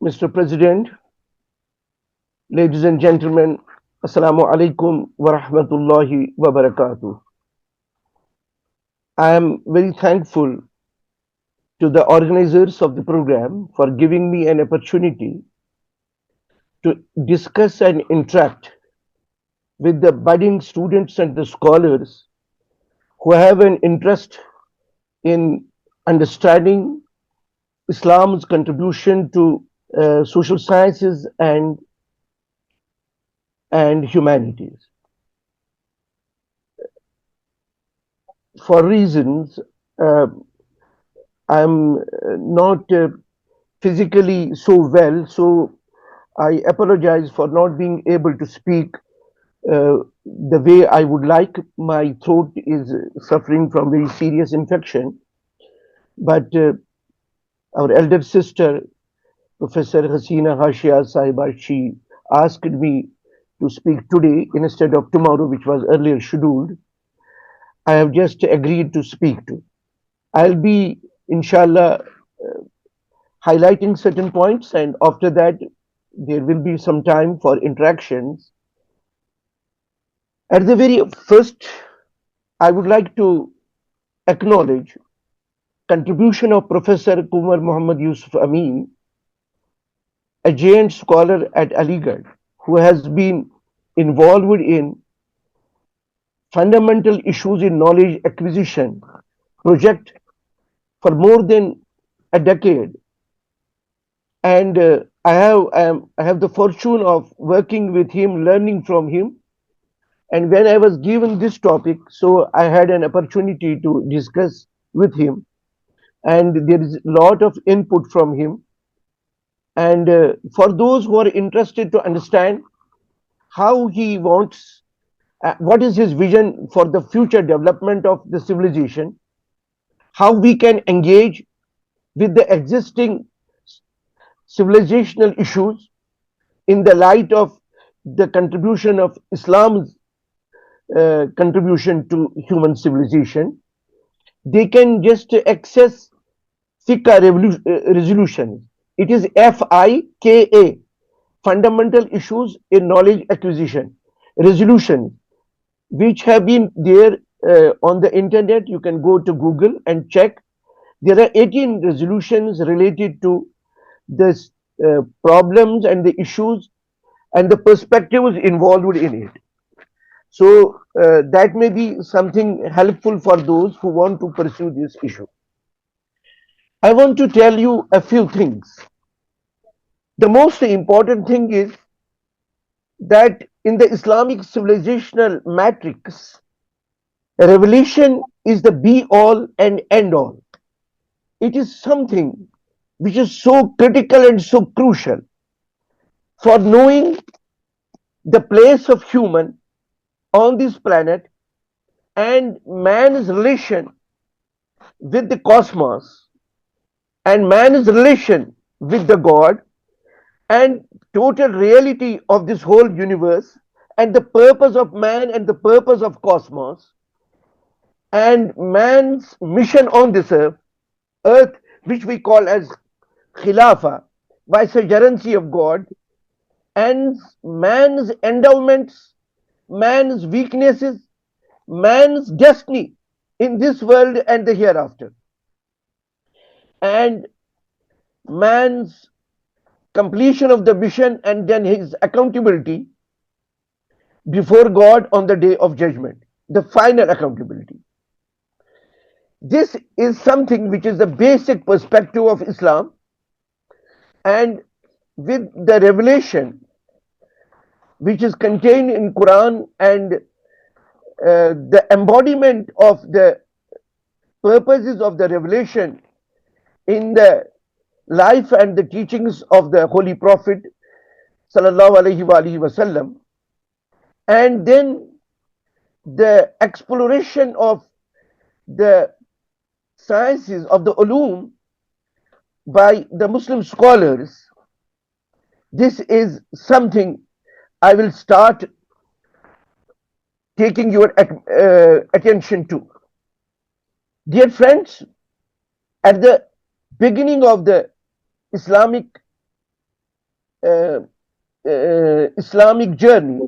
Mr. President, ladies and gentlemen, Assalamu alaikum wa rahmatullahi wa barakatuh. I am very thankful to the organizers of the program for giving me an opportunity to discuss and interact with the budding students and the scholars who have an interest in understanding Islam's contribution to social sciences and humanities. For reasons I'm not physically so well, so I apologize for not being able to speak the way I would like. My throat is suffering from very serious infection, but our elder sister, Professor Hasina Hashia Sahiba, she asked me to speak today instead of tomorrow, which was earlier scheduled. I have just agreed to speak to. I'll be, inshallah, highlighting certain points, and after that, there will be some time for interactions. At the very first, I would like to acknowledge contribution of Professor Kumar Muhammad Yusuf Amin, a giant scholar at Aligarh, who has been involved in fundamental issues in knowledge acquisition project for more than a decade. And I have the fortune of working with him, learning from him. And when I was given this topic, so I had an opportunity to discuss with him, and there is a lot of input from him. And for those who are interested to understand how he wants, what is his vision for the future development of the civilization, how we can engage with the existing civilizational issues in the light of the contribution of Islam's contribution to human civilization, they can just access FICA resolutions. It is FIKA, Fundamental Issues in Knowledge Acquisition resolutions, which have been there on the internet. You can go to Google and check. There are 18 resolutions related to this problems and the issues and the perspectives involved in it. So that may be something helpful for those who want to pursue this issue. I want to tell you a few things. The most important thing is that in the Islamic civilizational matrix, revelation is the be all and end all. It is something which is so critical and so crucial for knowing the place of human on this planet and man's relation with the cosmos and man's relation with the God and total reality of this whole universe and the purpose of man and the purpose of cosmos and man's mission on this earth, which we call as Khilafa, vicegerency of God, and man's endowments, man's weaknesses, man's destiny in this world and the hereafter, and man's completion of the mission and then his accountability before God on the day of judgment, the final accountability. This is something which is the basic perspective of Islam, and with the revelation which is contained in Quran and the embodiment of the purposes of the revelation in the life and the teachings of the Holy Prophet sallallahu alaihi wasallam, and then the exploration of the sciences of the ulum by the Muslim scholars. This is something I will start taking your attention to. Dear friends, at the beginning of the Islamic uh, Islamic journey,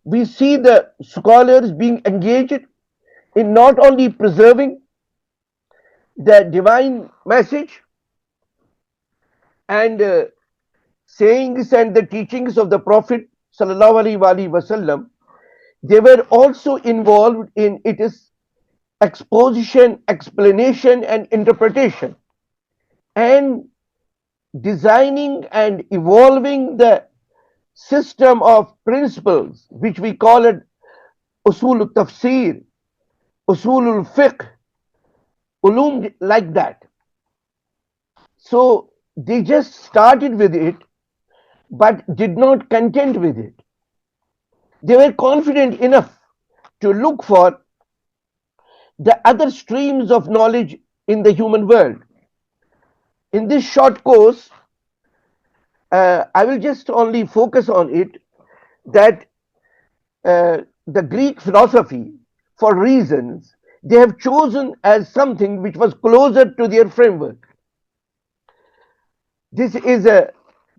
we see the scholars being engaged in not only preserving the divine message and sayings and the teachings of the Prophet sallallahu alaihi wasallam, they were also involved in its exposition, explanation, and interpretation, and designing and evolving the system of principles, which we call it usul al-tafsir, usul al-fiqh, ulum like that. So they just started with it, but did not content with it. They were confident enough to look for the other streams of knowledge in the human world. In this short course, I will just only focus on it that the Greek philosophy, for reasons, they have chosen as something which was closer to their framework. This is a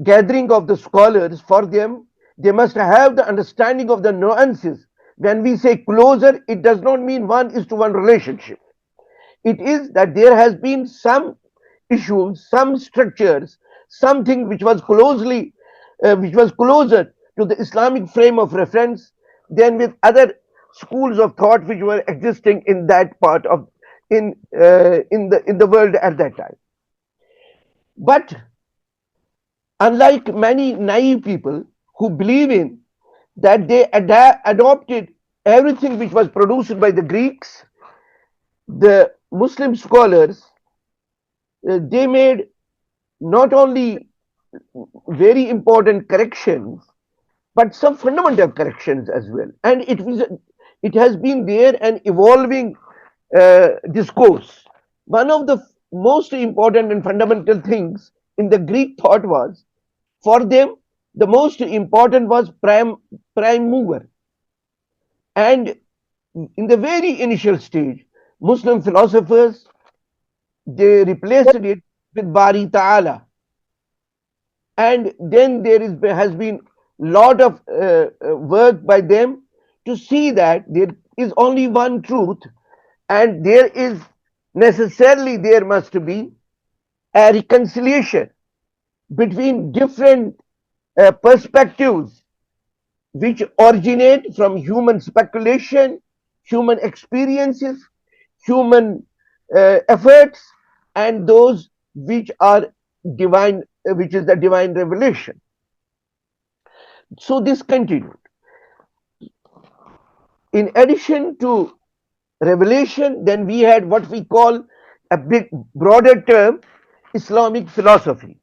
gathering of the scholars. For them, they must have the understanding of the nuances. When we say closer, it does not mean one is to one relationship. It is that there has been some issues, some structures, something which was closer to the Islamic frame of reference than with other schools of thought which were existing in that part of in the world at that time. But unlike many naive people who believe in that they adopted everything which was produced by the Greeks, the Muslim scholars they made not only very important corrections but some fundamental corrections as well, and it has been there an evolving discourse. One of the most important and fundamental things in the Greek thought was, for them, the most important was prime mover. And in the very initial stage, Muslim philosophers they replaced it with Bari Ta'ala. And then has been lot of work by them to see that there is only one truth, and there must be a reconciliation between different perspectives which originate from human speculation, human experiences, human efforts, and those which are divine, which is the divine revelation. So this continued. In addition to revelation, then we had what we call a big broader term, Islamic philosophy.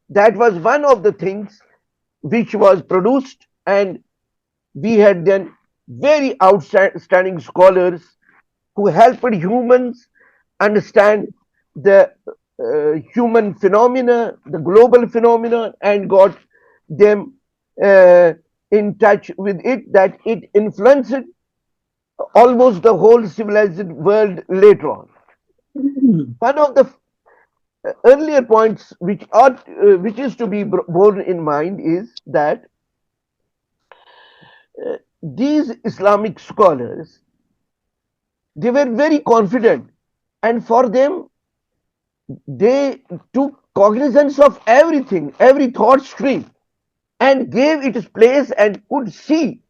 That was one of the things which was produced, and we had then very outstanding scholars who helped humans understand the human phenomena, the global phenomena, and got them in touch with it, that it influenced almost the whole civilized world later on. One of the earlier points which is to be borne in mind is that these Islamic scholars they were very confident, and for them they took cognizance of everything, every thought stream, and gave it its place and could see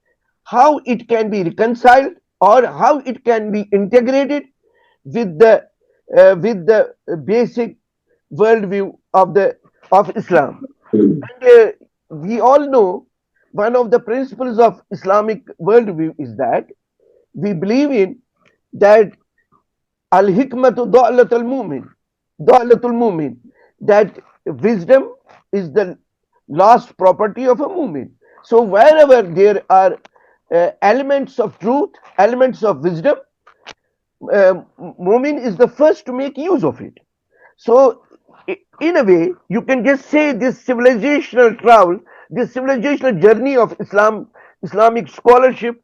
how it can be reconciled or how it can be integrated with the basic worldview of Islam. And we all know one of the principles of Islamic worldview is that we believe in that al-hikmatu da'latul mu'min, that wisdom is the last property of a mu'min. So wherever there are elements of truth, elements of wisdom, mu'min is the first to make use of it. So in a way, you can just say this civilizational travel, this civilizational journey of Islamic scholarship,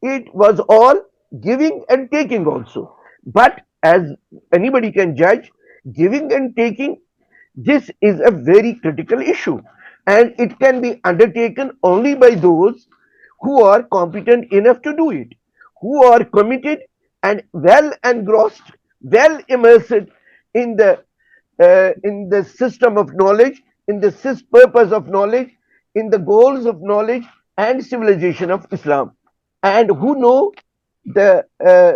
it was all giving and taking also. But as anybody can judge, giving and taking, this is a very critical issue. and it can be undertaken only by those who are competent enough to do it, who are committed and well engrossed, well immersed in the system of knowledge, in the purpose of knowledge, in the goals of knowledge and civilization of Islam, and who know the uh,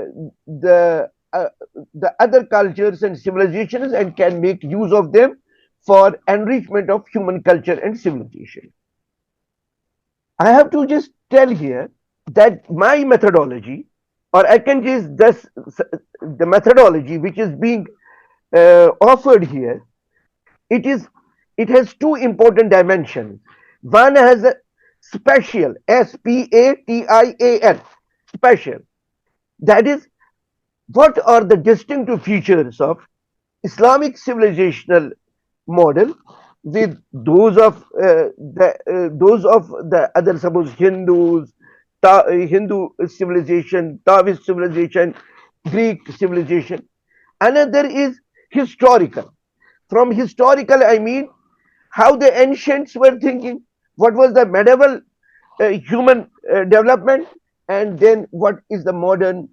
the uh, the other cultures and civilizations and can make use of them for enrichment of human culture and civilization. I have to just tell here that my methodology, or I can just the methodology which is being offered here, it is it has two important dimensions. One has a spatial, SPATIAL, spatial. That is, what are the distinctive features of Islamic civilizational model with those of the other, suppose Hindus, Hindu civilization, Taoist civilization, Greek civilization. Another is historical. From historical, I mean how the ancients were thinking, what was the medieval human development, and then what is the modern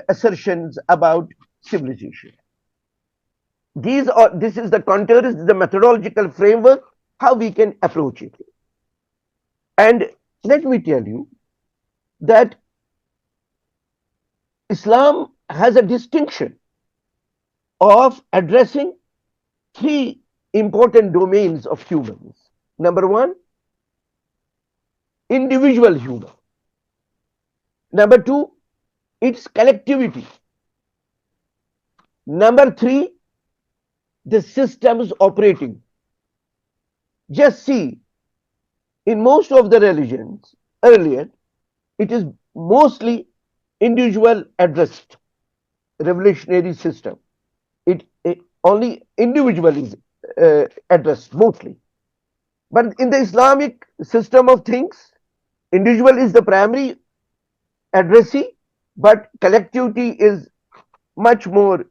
assertions about civilization. This is the contours, the methodological framework, how we can approach it. And let me tell you that Islam has a distinction of addressing three important domains of humans. Number one, individual human. Number two, its collectivity. Number three, the systems operating. Just see, in most of the religions earlier, it is mostly individual addressed revolutionary system. It only individual is addressed mostly. But in the Islamic system of things, individual is the primary addressee, but collectivity is much more,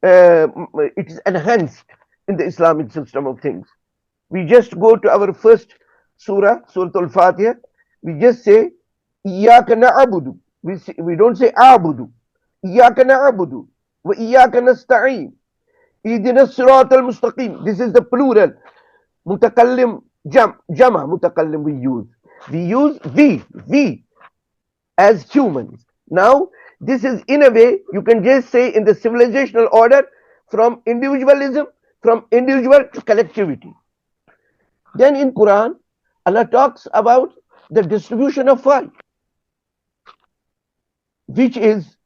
it is enhanced in the Islamic system of things. We just go to our first surah, Surah Al-Fatiha. We just say, Iyaka na'budu. We don't say abudu. Iyaka na'budu. Wa iyaka nasta'in. Idina sirat al-mustaqim. This is the plural. Mutakallim, jama mutakallim we use. We use we as humans. Now, this is in a way, you can just say in the civilizational order, from individualism, from individual to collectivity. Then in Quran, Allah talks about the distribution of wealth, which is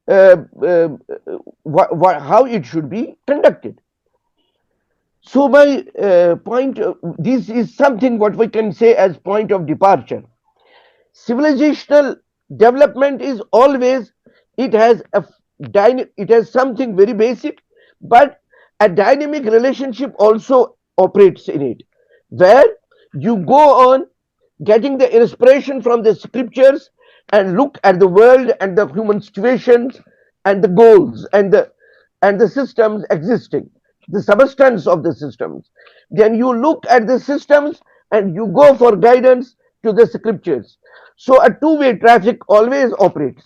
how it should be conducted. So my point, this is something what we can say as point of departure. Civilizational development is always, it has something very basic, but a dynamic relationship also operates in it, where you go on getting the inspiration from the scriptures and look at the world and the human situations and the goals and the systems existing, the substance of the systems. Then you look at the systems and you go for guidance to the scriptures. So a two-way traffic always operates.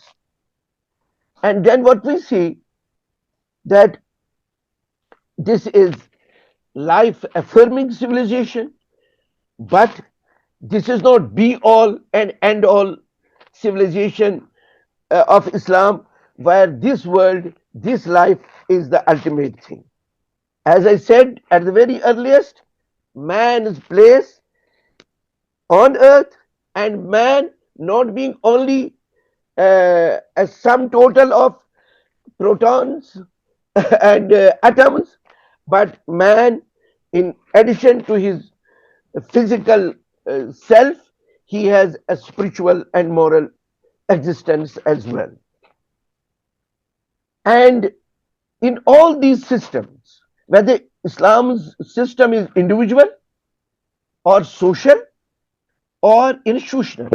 And then what we see, that this is life affirming civilization, but this is not be all and end all civilization of Islam, where this world, this life is the ultimate thing. As I said at the very earliest, man's place on earth, and man not being only a sum total of protons and atoms, but man, in addition to his physical self, he has a spiritual and moral existence as well. And in all these systems, whether Islam's system is individual or social or institutional,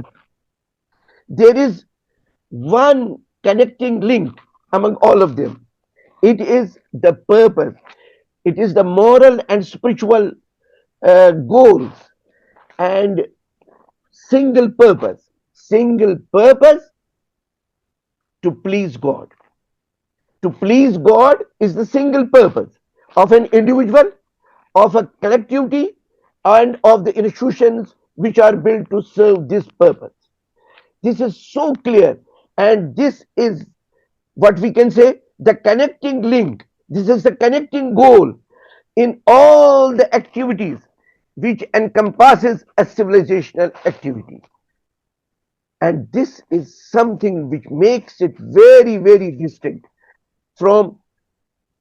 there is one connecting link among all of them. It is the purpose. It is the moral and spiritual goals and single purpose to please God. To please God is the single purpose of an individual, of a collectivity, and of the institutions which are built to serve this purpose. This is so clear, and this is what we can say the connecting link. This is the connecting goal in all the activities which encompasses a civilizational activity. And this is something which makes it very, very distinct from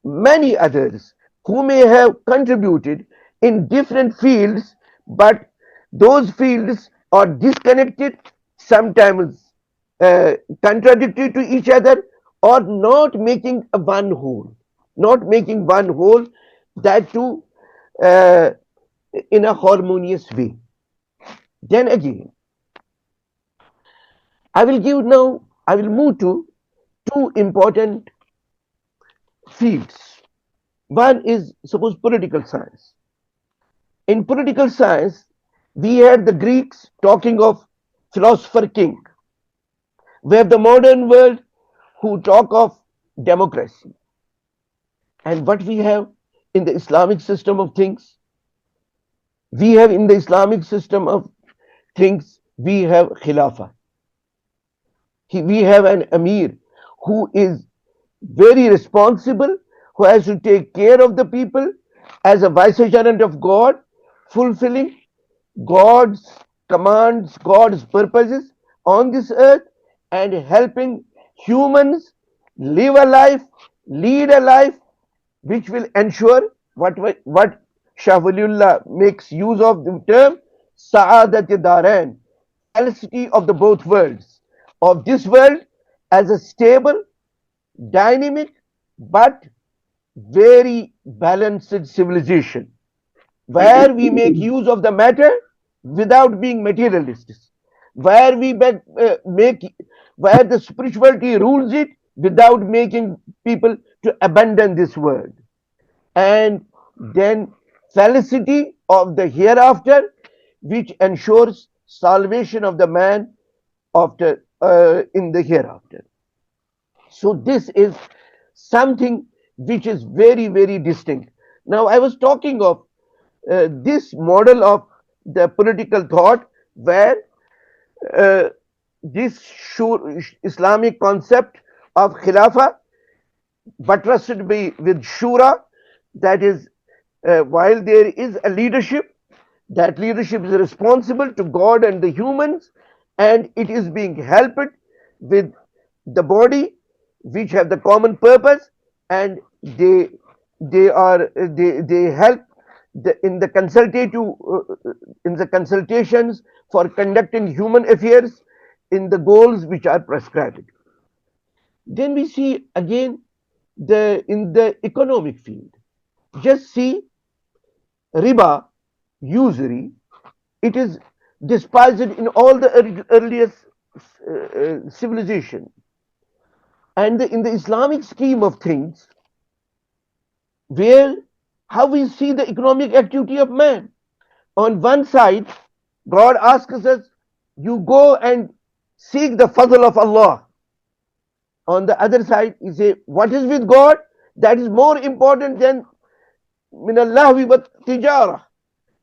many others who may have contributed in different fields, but those fields are disconnected, sometimes contradictory to each other, or not making a one whole, not making one whole, that too uh, in a harmonious way. Then again, I will move to two important fields. One is, suppose, political science. In political science, we had the Greeks talking of philosopher king. We have the modern world who talk of democracy. And what we have in the Islamic system of things, we have in the Islamic system of things, we have Khilafah. We have an Amir who is very responsible, who has to take care of the people as a vicegerent of God, fulfilling God's commands, God's purposes on this earth, and helping humans live a life, lead a life which will ensure what Shahwaliullah makes use of the term Sa'adat Darain, felicity of the both worlds, of this world as a stable, dynamic, but very balanced civilization where we make use of the matter without being materialists, where we make where the spirituality rules it without making people to abandon this world, and then felicity of the hereafter, which ensures salvation of the man after in the hereafter. So this is something which is very, very distinct. Now I was talking of this model of the political thought where uh, this Islamic concept of Khilafah buttressed with Shura, that is, while there is a leadership, that leadership is responsible to God and the humans, and it is being helped with the body, which have the common purpose, and they help in the in the consultations for conducting human affairs in the goals which are prescribed. Then we see again the in the economic field. Just see riba, usury. It is despised in all the earliest civilization, and in the Islamic scheme of things, where how we see the economic activity of man. On one side, God asks us, you go and seek the fadl of Allah. On the other side, he say, what is with God? That is more important than min Allahi wa tijara.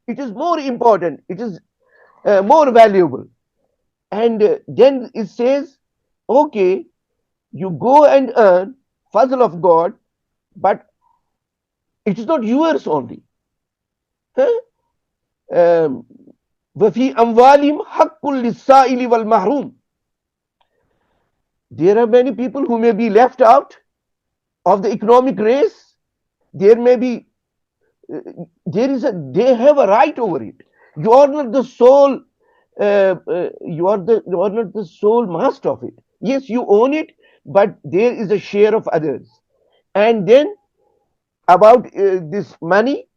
It is more important. It is more valuable. And then it says, okay, you go and earn fadl of God, but it is not yours only. وفي أموالهم حق للسائل والمحروم. There are many people who may be left out of the economic race. There may be they have a right over it. You are not the sole you are not the sole master of it. Yes, you own it, but there is a share of others. And then about this money,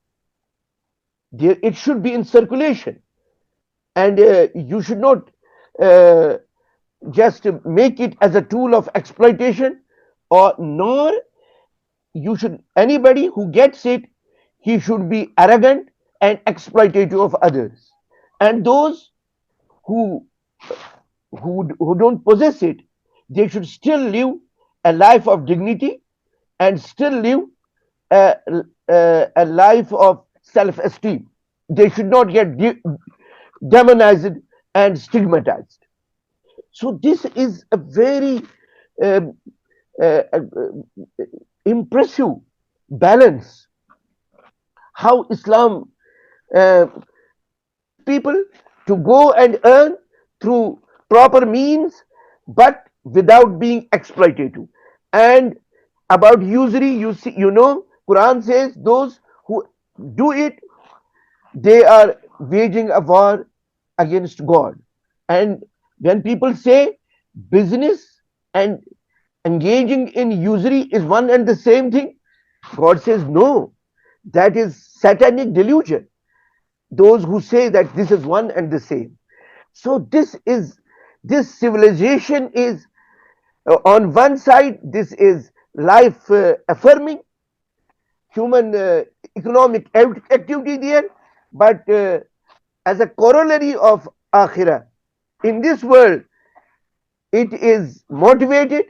it should be in circulation, and you should not just make it as a tool of exploitation, or nor you should anybody who gets it, he should be arrogant and exploitative of others. And those who, who don't possess it, they should still live a life of dignity and still live a, a life of self-esteem. They should not get demonized and stigmatized. So this is a very um, impressive balance how Islam uh, people to go and earn through proper means, but without being exploitative. And about usury, you see, Quran says those who do it, they are waging a war against God. And when people say business and engaging in usury is one and the same thing, God says no, that is satanic delusion. Those who say that this is one and the same. So this civilization is on one side, this is life affirming human economic activity there, but as a corollary of akhirah, in this world, it is motivated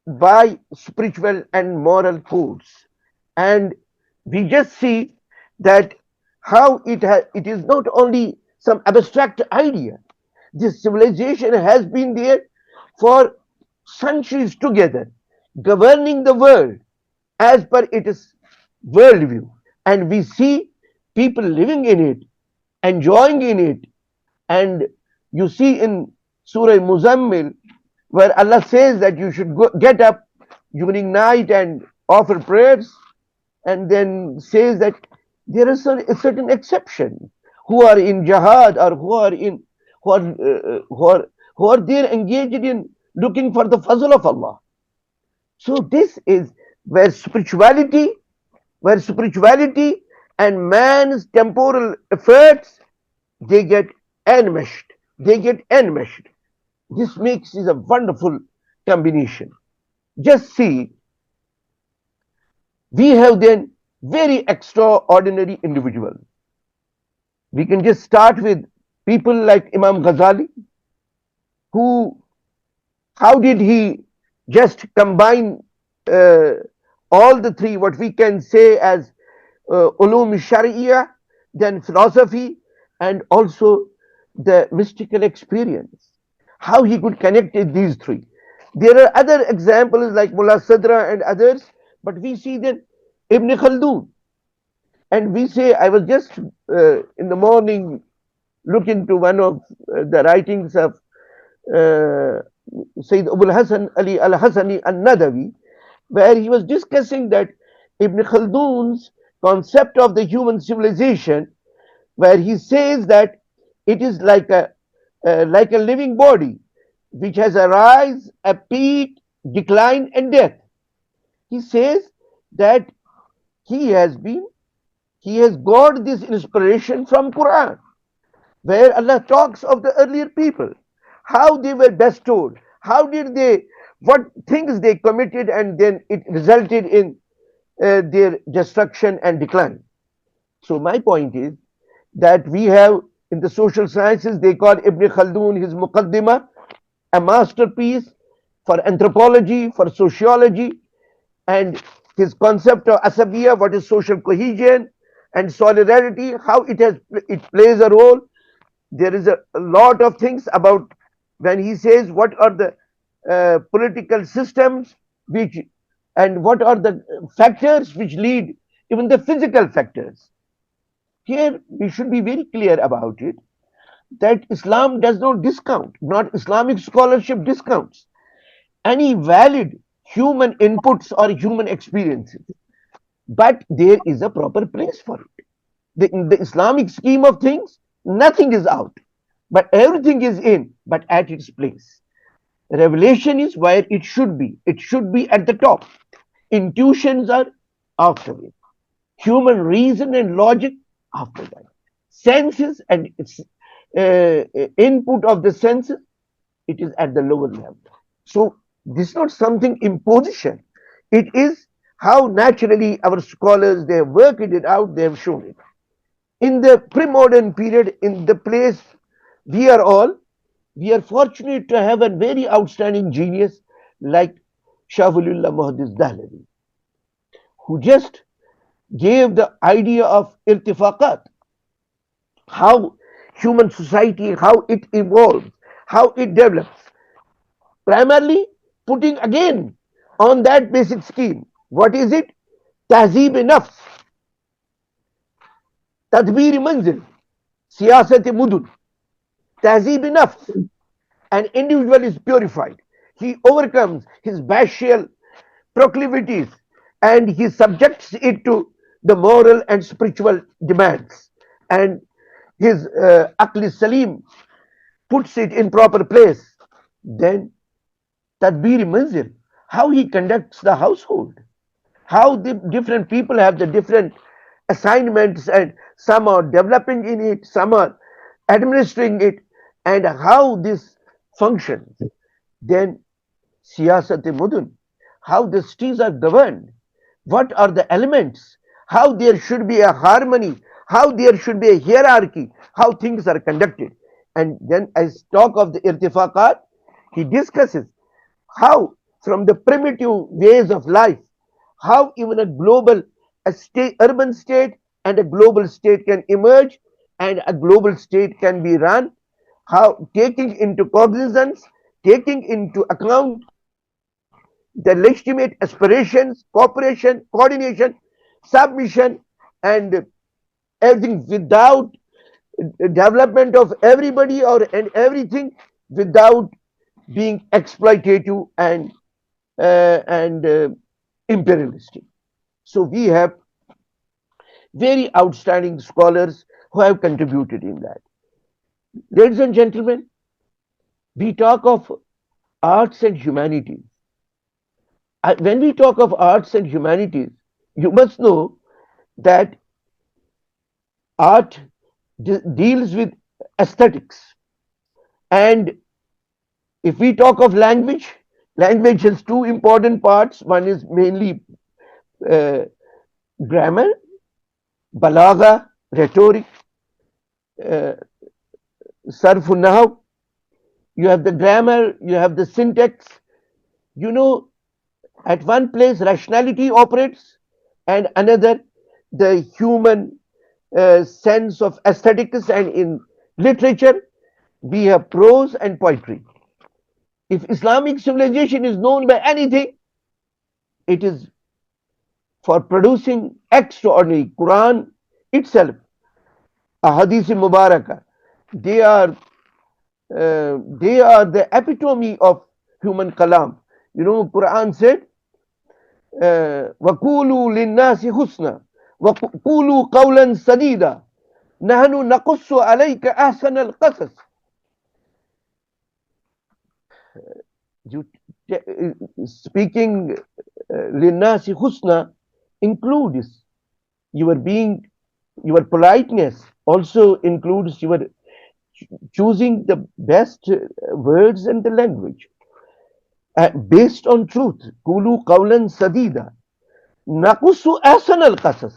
by spiritual and moral codes. And we just see that how it is not only some abstract idea. This civilization has been there for centuries together, governing the world as per its worldview. And we see people living in it, enjoying in it. And you see in Surah Muzammil, where Allah says that you should get up during night and offer prayers, and then says that there is a certain exception who are in jihad or who are there engaged in looking for the fazl of Allah. So this is where spirituality and man's temporal efforts, they get enmeshed. They get enmeshed. This makes is a wonderful combination. Just see, we have then very extraordinary individuals. We can just start with people like Imam Ghazali, who, how did he just combine uh, all the three, what we can say as ulum shari'iyah, then philosophy, and also the mystical experience. How he could connect these three. There are other examples like Mullah Sadra and others, but we see that Ibn Khaldun, and we say, I was just in the morning looking to one of the writings of Sayyid Abul Hasan Ali al Hasani al Nadawi, where he was discussing that Ibn Khaldun's concept of the human civilization, where he says that it is like a living body which has a rise, a peak, decline, and death. He says that he has got this inspiration from Quran, where Allah talks of the earlier people, how they were bestowed, how did they, what things they committed, and then it resulted in their destruction and decline. So my point is that we have in the social sciences, they call Ibn Khaldun his Muqaddimah, a masterpiece for anthropology, for sociology, and his concept of asabiya, what is social cohesion and solidarity, how it plays a role. There is a lot of things about when he says what are the political systems which, and what are the factors which lead, even the physical factors. Here we should be very clear about it, that Islam does not discount, not Islamic scholarship discounts any valid human inputs or human experiences, but there is a proper place for it. In the Islamic scheme of things, nothing is out, but everything is in, but at its place. Revelation is where it should be. It should be at the top. Intuitions are after it. Human reason and logic after that. Senses and its input of the senses, it is at the lower level. So this is not something imposition. It is how naturally our scholars, they have worked it out, they have shown it. in the pre-modern period, in the place we are all, we are fortunate to have a very outstanding genius like Shahulullah Muhaddis Dahlavi, who just gave the idea of irtifaqat, how human society, how it evolves, how it develops, primarily putting again on that basic scheme. What is it? Tahzeeb nafs, tadbir manzil, siyasat mudun, tahzeeb nafs. An individual is purified. He overcomes his bestial proclivities and he subjects it to the moral and spiritual demands. And his Aqli Salim puts it in proper place. Then Tadbir Manzil, how he conducts the household, how the different people have the different assignments and some are developing in it, some are administering it, and how this functions. Then Siyasat Mudun, how the cities are governed, what are the elements, how there should be a harmony, how there should be a hierarchy, how things are conducted. And then as talk of the irtifaqat, he discusses how from the primitive ways of life, how even a global, a state, urban state and a global state can emerge and a global state can be run, how taking into cognizance, taking into account the legitimate aspirations, cooperation, coordination, submission, and everything without development of everybody or and everything without being exploitative and imperialistic. So we have very outstanding scholars who have contributed in that. Ladies and gentlemen, we talk of arts and humanities. When we talk of arts and humanities, you must know that art deals with aesthetics. And if we talk of language, language has two important parts. One is mainly grammar, balagha, rhetoric, sarf nahaw. You have the grammar, you have the syntax. You know, at one place rationality operates and another the human sense of aesthetics, and in literature we have prose and poetry. If Islamic civilization is known by anything, it is for producing extraordinary. Quran itself, a Hadith Mubarakah, they are the epitome of human kalam. You know, Quran said, وَقُولُوا لِلنَّاسِ حُسْنًا وَقُولُوا قَوْلًا سَدِيدًا نَحْنُ نَقُصُّ عَلَيْكَ أَحْسَنَ الْقَصَصِ. Speaking لِلنَّاسِ حُسْنًا includes your being, your politeness also includes your choosing the best words and the language. Based on truth. Kulu qawlan sadida. Nakusu ahsan al qasas.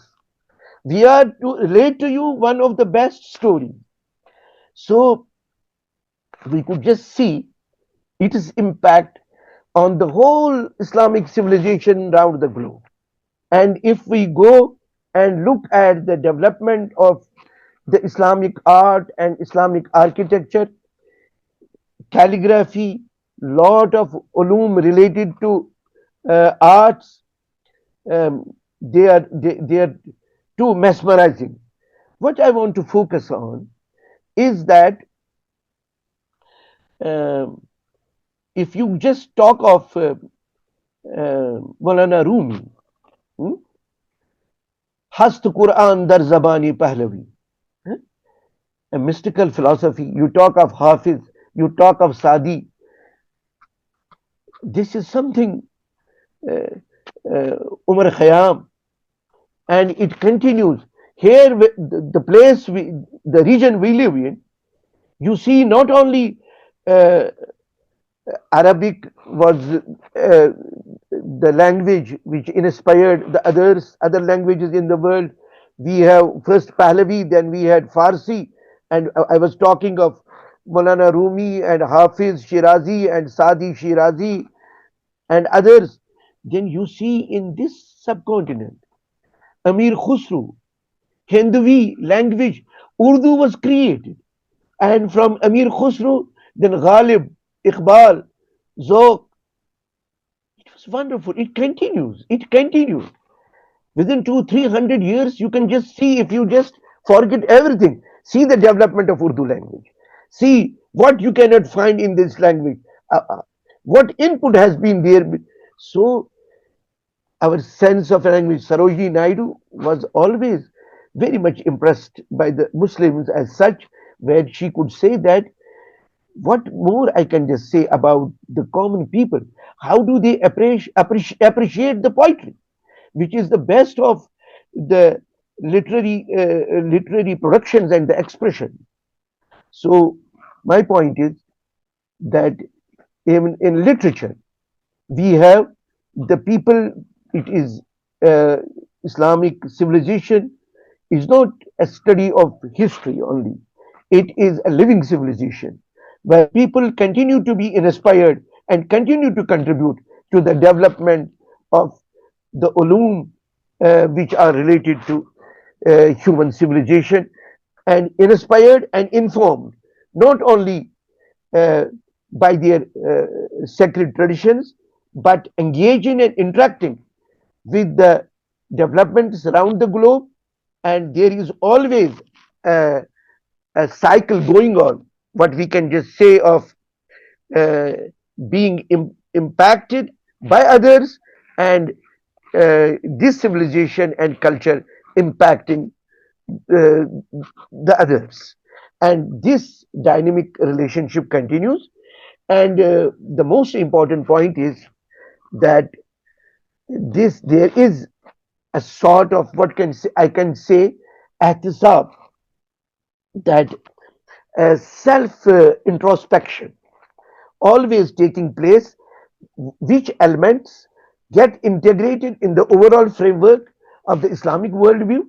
We are to relate to you one of the best stories. So we could just see its impact on the whole Islamic civilization around the globe. And if we go and look at the development of the Islamic art and Islamic architecture, calligraphy, lot of ulum related to arts, they are too mesmerizing. What I want to focus on is that if you just talk of Maulana Rumi, Hast Quran dar Zabani Pahlavi, a mystical philosophy, you talk of Hafiz, you talk of Sadi. This is something Umar Khayyam, and it continues. Here, the place, the region we live in, you see not only Arabic was the language which inspired the other languages in the world. We have first Pahlavi, then we had Farsi, and I was talking of Maulana Rumi and Hafiz Shirazi and Sadi Shirazi and others. Then you see in this subcontinent, Amir Khusru, Hinduvi language, Urdu was created. And from Amir Khusru, then Ghalib, Iqbal, Zoq, it was wonderful. It continues. It continues. Within 200-300 years, you can just see if you just forget everything. See the development of Urdu language. See what you cannot find in this language. What input has been there. So our sense of language, Sarojini Naidu was always very much impressed by the Muslims as such, where she could say that what more I can just say about the common people? How do they appreciate the poetry, which is the best of the literary productions and the expression? So my point is that in literature we have the people. It is Islamic civilization is not a study of history only. It is a living civilization where people continue to be inspired and continue to contribute to the development of the ulum which are related to human civilization, and inspired and informed not only uh, by their sacred traditions but engaging and interacting with the developments around the globe. And there is always a, a cycle going on, what we can just say of uh, being impacted by others, and this civilization and culture impacting uh, the others. And this dynamic relationship continues. And the most important point is that this there is a sort of what can say, I can say ihtisab, that self introspection always taking place, which elements get integrated in the overall framework of the Islamic worldview,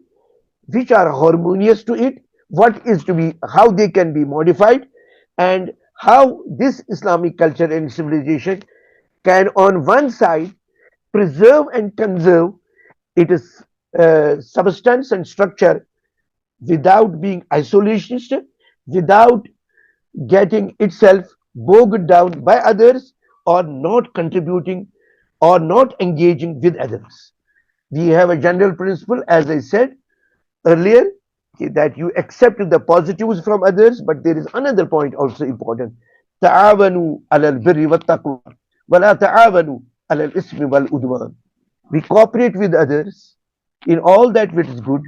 which are harmonious to it, what is to be, how they can be modified, and how this Islamic culture and civilization can, on one side, preserve and conserve its substance and structure without being isolationist, without getting itself bogged down by others, or not contributing or not engaging with others. We have a general principle, as I said earlier, that you accept the positives from others, but there is another point also important. تعاونوا على البر والتقوى ولا تعاونوا على الإثم والعدوان. We cooperate with others in all that which is good.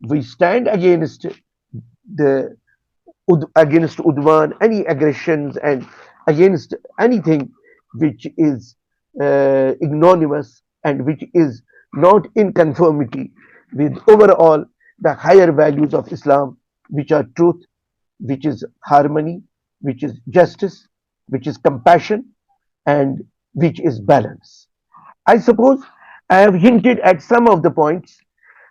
We stand the against udwan, any aggressions, and against anything which is ignominious and which is not in conformity with overall the higher values of Islam, which are truth, which is harmony, which is justice, which is compassion, and which is balance. I suppose I have hinted at some of the points,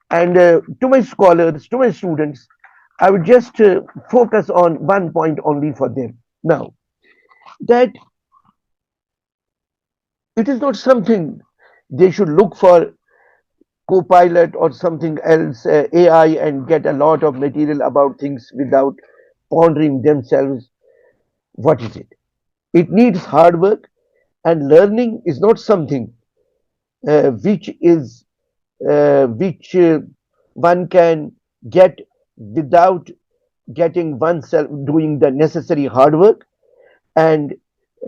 and to my scholars, to my students, I would just focus on one point only for them. Now, that it is not something they should look for Copilot or something else, AI, and get a lot of material about things without pondering themselves. What is it? It needs hard work, and learning is not something which is which one can get without getting oneself doing the necessary hard work, and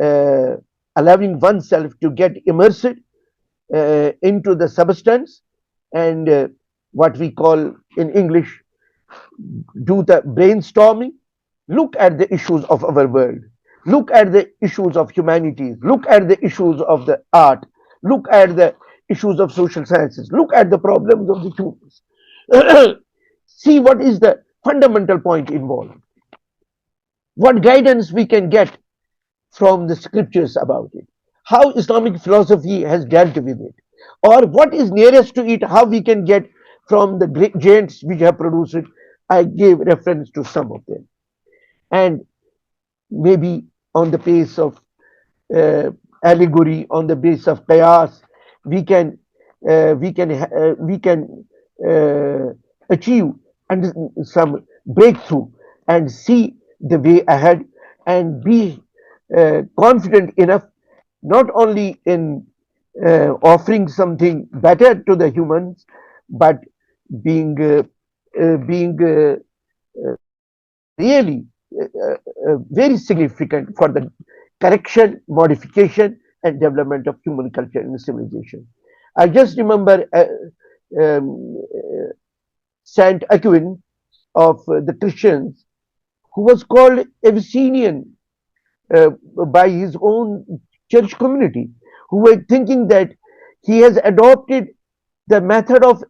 uh, allowing oneself to get immersed into the substance, and what we call in English, do the brainstorming. Look at the issues of our world, look at the issues of humanities, look at the issues of the art, look at the issues of social sciences, look at the problems of the humans. See what is the fundamental point involved, what guidance we can get from the scriptures about it, how Islamic philosophy has dealt with it, or what is nearest to it, how we can get from the great giants which have produced it. I gave reference to some of them. And maybe on the base of allegory, on the base of chaos, we can we can uh, achieve and some breakthrough and see the way ahead and be confident enough not only in offering something better to the humans, but being really very significant for the correction, modification, and development of human culture and civilization. I just remember um, Saint Aquinas of the Christians, who was called Abyssinian uh, by his own church community, who were thinking that he has adopted the method of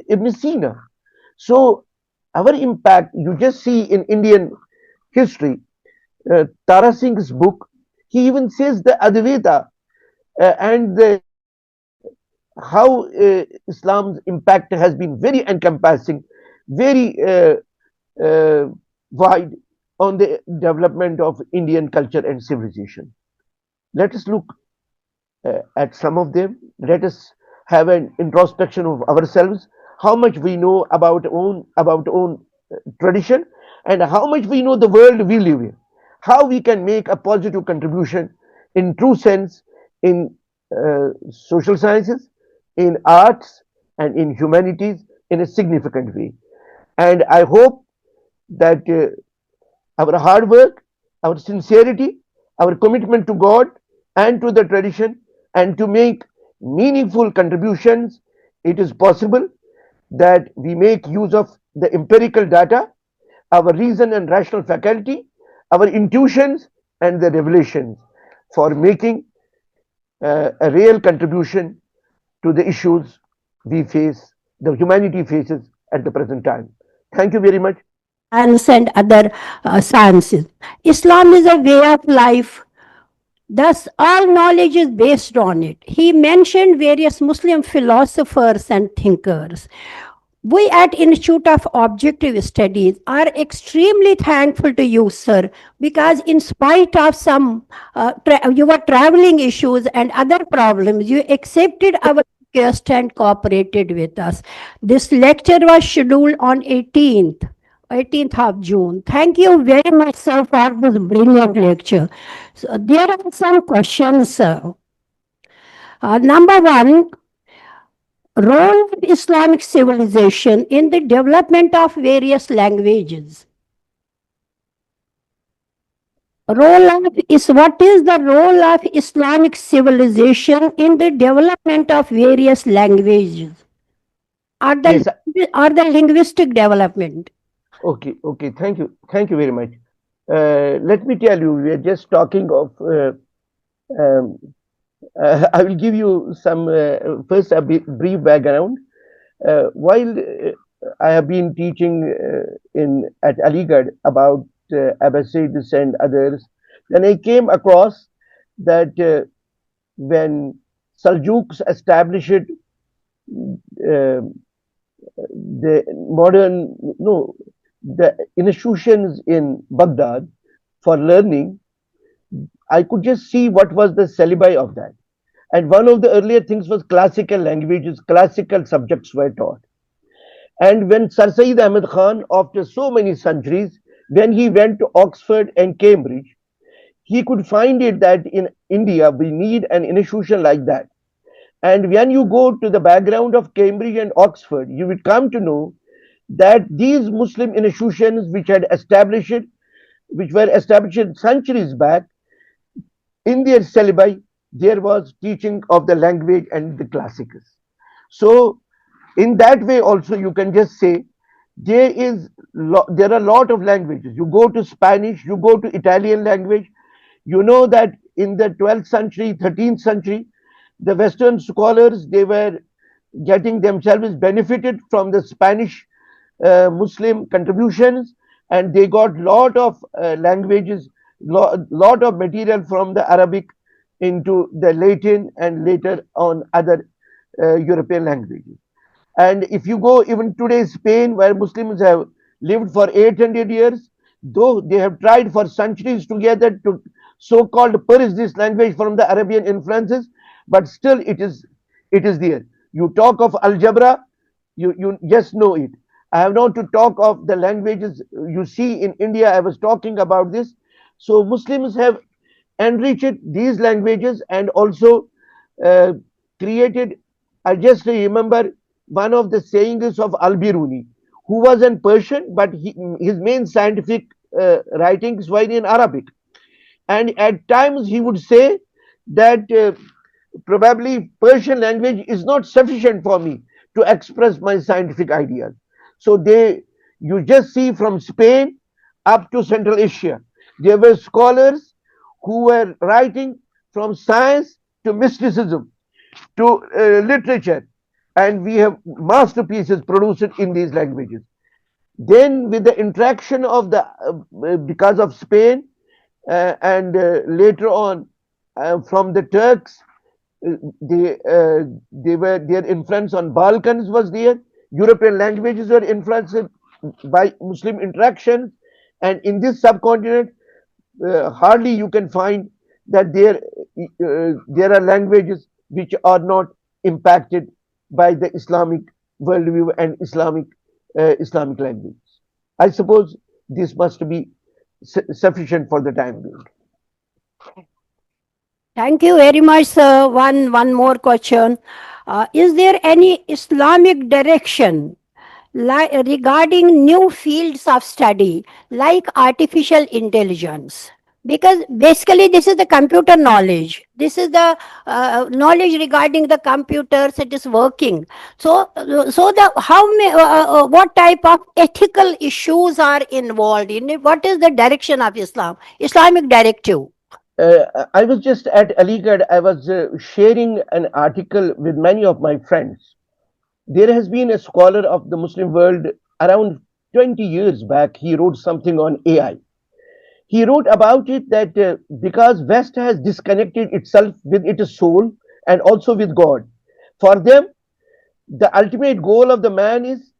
Ibn Sina. So our impact, you just see in Indian history, Tara Singh's book, he even says the Advaita and how Islam's impact has been very encompassing, very uh, wide on the development of Indian culture and civilization. Let us look at some of them. Let us have an introspection of ourselves, how much we know about own tradition, and how much we know the world we live in, how we can make a positive contribution in true sense in social sciences, in arts, and in humanities in a significant way. And I hope that our hard work, our sincerity, our commitment to God and to the tradition, and to make meaningful contributions, it is possible that we make use of the empirical data, our reason and rational faculty, our intuitions, and the revelations for making a real contribution to the issues we face, the humanity faces at the present time. Thank you very much. Science and other sciences. Islam is a way of life. Thus, all knowledge is based on it. He mentioned various Muslim philosophers and thinkers. We at Institute of Objective Studies are extremely thankful to you, sir, because in spite of some your traveling issues and other problems, you accepted our request and cooperated with us. This lecture was scheduled on 18th of June. Thank you very much, sir, for this brilliant lecture. So there are some questions, sir. Number one, role of Islamic civilization in the development of various languages. What is the role of Islamic civilization in the development of various languages or Yes. the linguistic development? Okay. Okay. Thank you very much. Let me tell you, we are just talking of. Um, I will give you some first a brief background. While I have been teaching in at Aligarh about Abbasids and others, then I came across that when Seljuks established the modern no the institutions in Baghdad for learning, I could just see what was the syllabi of that. And one of the earlier things was classical languages, classical subjects were taught. And when Sir Sayyid Ahmed Khan, after so many centuries, when he went to Oxford and Cambridge, he could find it that in India we need an institution like that. And when you go to the background of Cambridge and Oxford, you will come to know that these Muslim institutions which were established centuries back, in their syllabi, there was teaching of the language and the classics. So, in that way, also you can just say there are a lot of languages. You go to Spanish, you go to Italian language. You know that in the 12th century, 13th century, the Western scholars, they were getting themselves benefited from the Spanish Muslim contributions, and they got lot of languages, lot of material from the Arabic into the Latin and later on other European languages. And if you go even today, Spain, where Muslims have lived for 800 years, though they have tried for centuries together to so-called purge this language from the Arabian influences, but still it is there. You talk of algebra, you just know it. I have not to talk of the languages you see in India. I was talking about this. So Muslims have enriched these languages and also uh, created. I just remember one of the sayings of Al-Biruni, who was in Persian, but his main scientific writings were in Arabic. And at times he would say that probably Persian language is not sufficient for me to express my scientific ideas. So you just see from Spain up to Central Asia, there were scholars who were writing from science to mysticism to literature, and we have masterpieces produced in these languages. Then, with the interaction of the because of Spain and later on from the Turks, they were their influence on Balkans was there. European languages were influenced by Muslim interaction, and in this subcontinent, hardly you can find that there are languages which are not impacted by the Islamic worldview and Islamic language. I suppose this must be sufficient for the time being. Thank you very much, sir. One more question. Is there any Islamic direction regarding new fields of study like artificial intelligence? Because basically this is the computer knowledge, this is the knowledge regarding the computers, it is working. So the what type of ethical issues are involved in it? What is the direction of Islamic directive? I was just at Aligarh. I was sharing an article with many of my friends. There has been a scholar of the Muslim world around 20 years back. He wrote something on AI. He wrote about it that because West has disconnected itself with its soul and also with God, for them the ultimate goal of the man is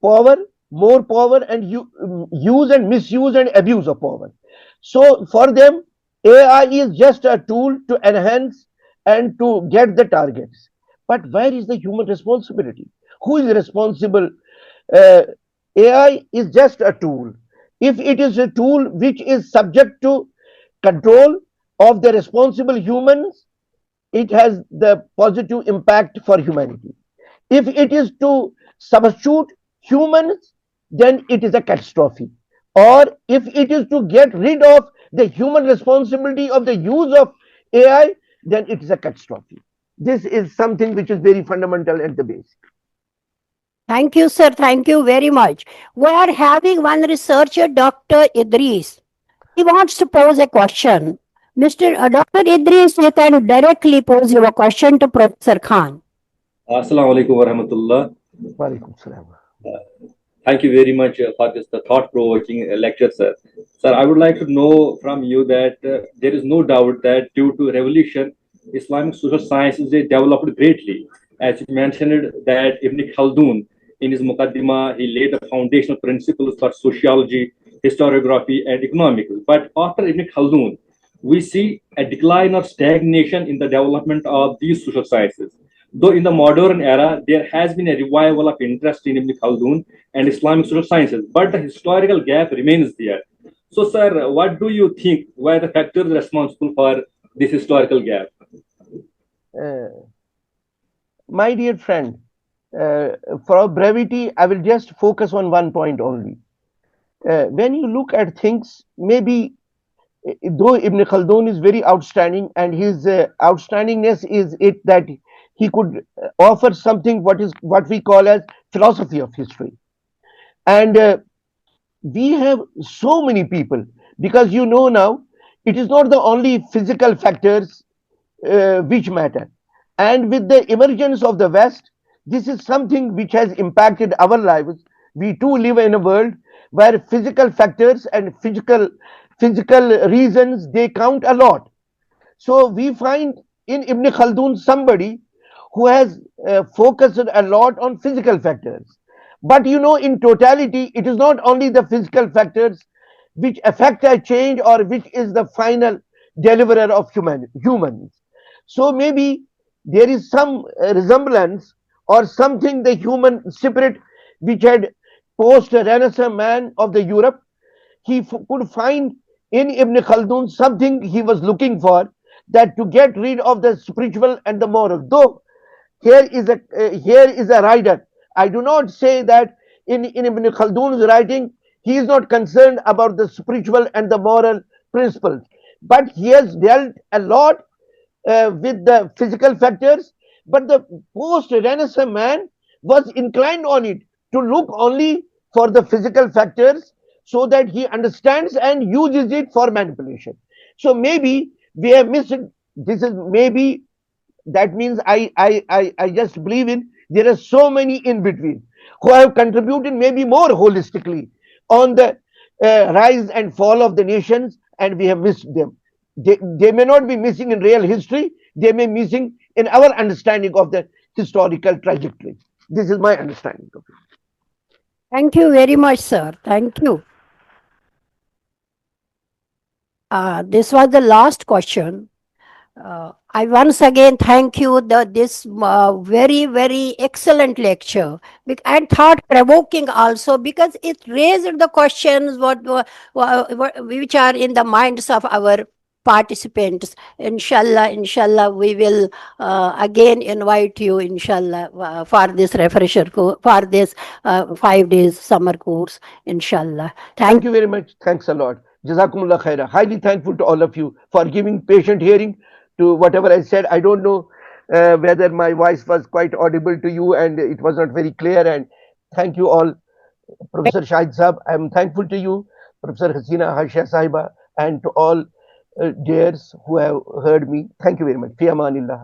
power, more power, and use and misuse and abuse of power. So for them, AI is just a tool to enhance and to get the targets. But where is the human responsibility? Who is responsible? Uh, AI is just a tool. If it is a tool which is subject to control of the responsible humans, it has the positive impact for humanity. If it is to substitute humans, then it is a catastrophe. Or if it is to get rid of the human responsibility of the use of AI, then it is a catastrophe. This is something which is very fundamental at the base. Thank you, sir. Thank you very much. We are having one researcher, Dr. Idris. He wants to pose a question. Mr. Dr. Idris, you can directly pose your question to Professor Khan. Assalamu alaikum wa rahmatullah. Walaikum salam. Thank you very much for this thought-provoking lecture, sir. Sir, I would like to know from you that there is no doubt that due to revolution, Islamic social sciences they developed greatly. As you mentioned that Ibn Khaldun, in his Muqaddimah, he laid the foundational principles for sociology, historiography, and economics. But after Ibn Khaldun, we see a decline or stagnation in the development of these social sciences. Though in the modern era, there has been a revival of interest in Ibn Khaldun and Islamic social sciences, but the historical gap remains there. So, sir, what do you think were the factors responsible for this historical gap? Uh, my dear friend, for brevity, I will just focus on one point only. When you look at things, maybe though Ibn Khaldun is very outstanding, and his outstandingness is it that he could offer something what we call as philosophy of history, and we have so many people, because now it is not the only physical factors which matter, and with the emergence of the West, this is something which has impacted our lives. We too live in a world where physical factors and physical reasons they count a lot. So we find in Ibn Khaldun somebody who has focused a lot on physical factors. But in totality, it is not only the physical factors which affect a change or which is the final deliverer of humans. So maybe there is some resemblance or something the human spirit which had post Renaissance man of the Europe, he could find in Ibn Khaldun something he was looking for, that to get rid of the spiritual and the moral. Though here is a writer. I do not say that in Ibn Khaldun's writing he is not concerned about the spiritual and the moral principles, but he has dealt a lot with the physical factors. But the post Renaissance man was inclined on it to look only for the physical factors, so that he understands and uses it for manipulation. So maybe we have missed. This is maybe, that means I just believe in there are so many in between who have contributed maybe more holistically on the rise and fall of the nations, and we have missed them. They may not be missing in real history, they may be missing in our understanding of the historical trajectory. This is my understanding of it. Thank you very much, sir. Thank you. This was the last question. I once again thank you this very, very excellent lecture, and thought provoking also, because it raised the questions which are in the minds of our participants. Inshallah, we will again invite you, inshallah, for this refresher for this 5 days summer course, inshallah. Thank you very much. Thanks a lot. Jazakumullah khaira. Highly thankful to all of you for giving patient hearing to whatever I said. I don't know whether my voice was quite audible to you and it was not very clear. And thank you all. Professor Shahid Sahab, I am thankful to you, Professor Hasina Hashia Sahiba, and to all dears who have heard me. Thank you very much. Fi amanillah.